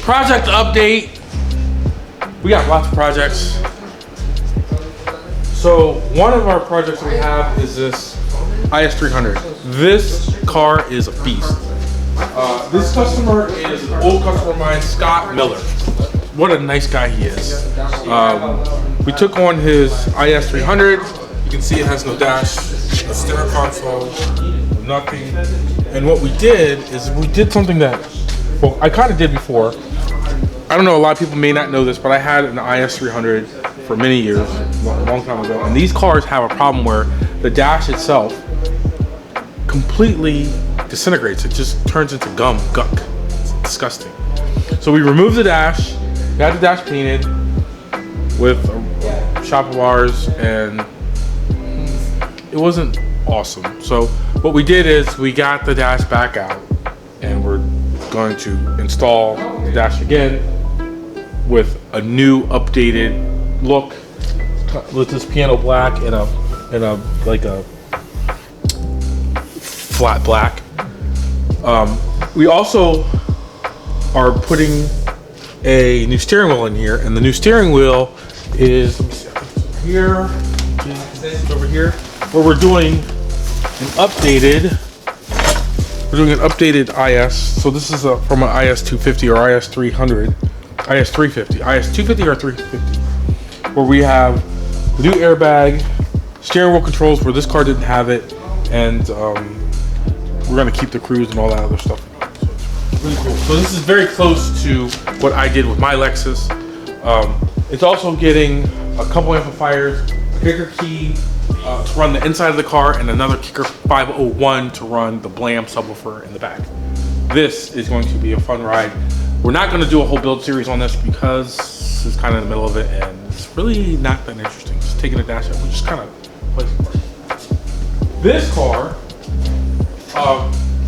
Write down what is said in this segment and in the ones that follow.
Project update. We got lots of projects. So one of our projects we have is this IS300. This car is a beast. This customer is an old customer of mine, Scott Miller. What a nice guy he is. We took on his IS300. You can see it has no dash, a center console, nothing. And what we did is we did something that, well, I kind of did before. I don't know, a lot of people may not know this, but I had an IS300 for many years, a long time ago. And these cars have a problem where the dash itself completely disintegrates. It just turns into gunk. It's disgusting. So we removed the dash, got the dash painted with a shop of ours, and it wasn't awesome. So what we did is we got the dash back out, and we're going to install the dash again with a new updated look with this piano black and a like a flat black. We also are putting a new steering wheel in here, and the new steering wheel is here, over here, where we're doing an updated IS. So this is from an IS250 or IS300, IS350, IS250 or 350, where we have the new airbag, steering wheel controls where this car didn't have it, and we're gonna keep the cruise and all that other stuff. So it's really cool. So this is very close to what I did with my Lexus. It's also getting a couple amplifiers, a kicker key to run the inside of the car, and another kicker 501 to run the Blam subwoofer in the back. This is going to be a fun ride. We're not going to do a whole build series on this because it's kind of in the middle of it and it's really not that interesting. Just taking a dash out, we just kind of play some car. This car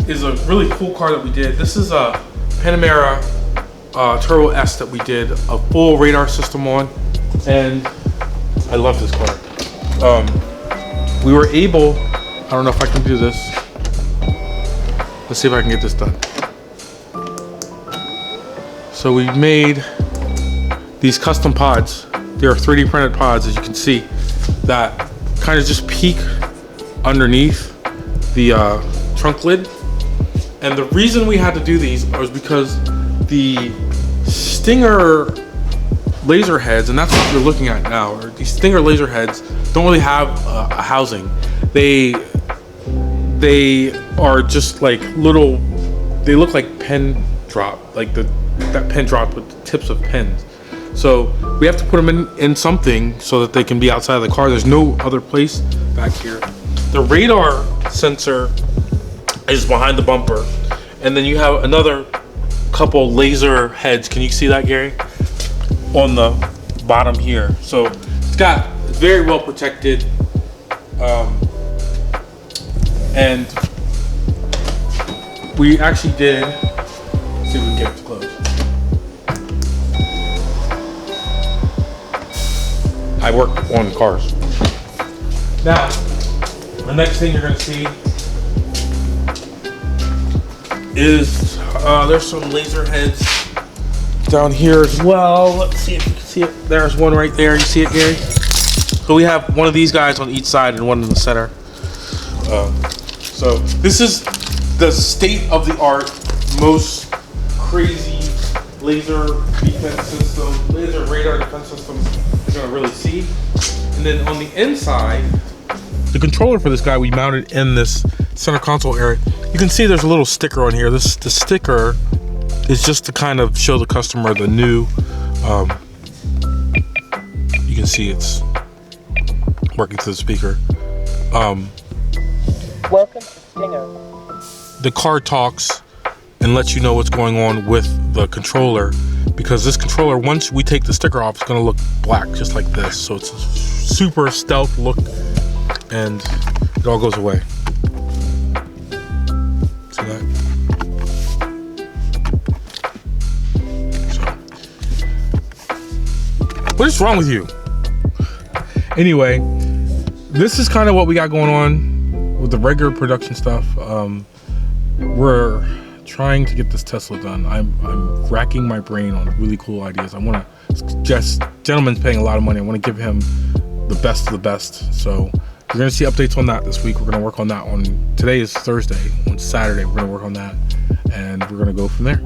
is a really cool car that we did. This is a Panamera Turbo S that we did a full radar system on, and I love this car. We were able, I don't know if I can do this. Let's see if I can get this done. So we made these custom pods. They are 3D printed pods, as you can see, that kind of just peek underneath the trunk lid. And the reason we had to do these was because the Stinger laser heads, and that's what you're looking at now, or these Stinger laser heads don't really have a housing. They are just like little, they look like pen drop, like that pen drop with the tips of pens. So we have to put them in something so that they can be outside of the car. There's no other place back here. The radar sensor is behind the bumper, and then you have another couple laser heads. Can you see that, Gary? On the bottom here. So it's very well protected, and we actually did, let's see if we can get it to close. I work on cars. Now, the next thing you're gonna see is there's some laser heads down here as well. Let's see if you can see it. There's one right there. You see it, Gary? So we have one of these guys on each side and one in the center. So this is the state-of-the-art, most crazy laser defense system, laser radar defense system you're gonna really see. And then on the inside, the controller for this guy we mounted in this center console area. You can see there's a little sticker on here. The sticker is just to kind of show the customer the new, you can see it's working through the speaker. Welcome to Stinger. The car talks and lets you know what's going on with the controller, because this controller, once we take the sticker off, it's gonna look black just like this. So it's a super stealth look and it all goes away. See that? What is wrong with you? Anyway, this is kind of what we got going on with the regular production stuff. trying to get this Tesla done. I'm racking my brain on really cool ideas. I want to just, gentleman's paying a lot of money. I want to give him the best of the best. So you're going to see updates on that this week. We're going to work on that on, today is Thursday. On Saturday, we're going to work on that, and we're going to go from there.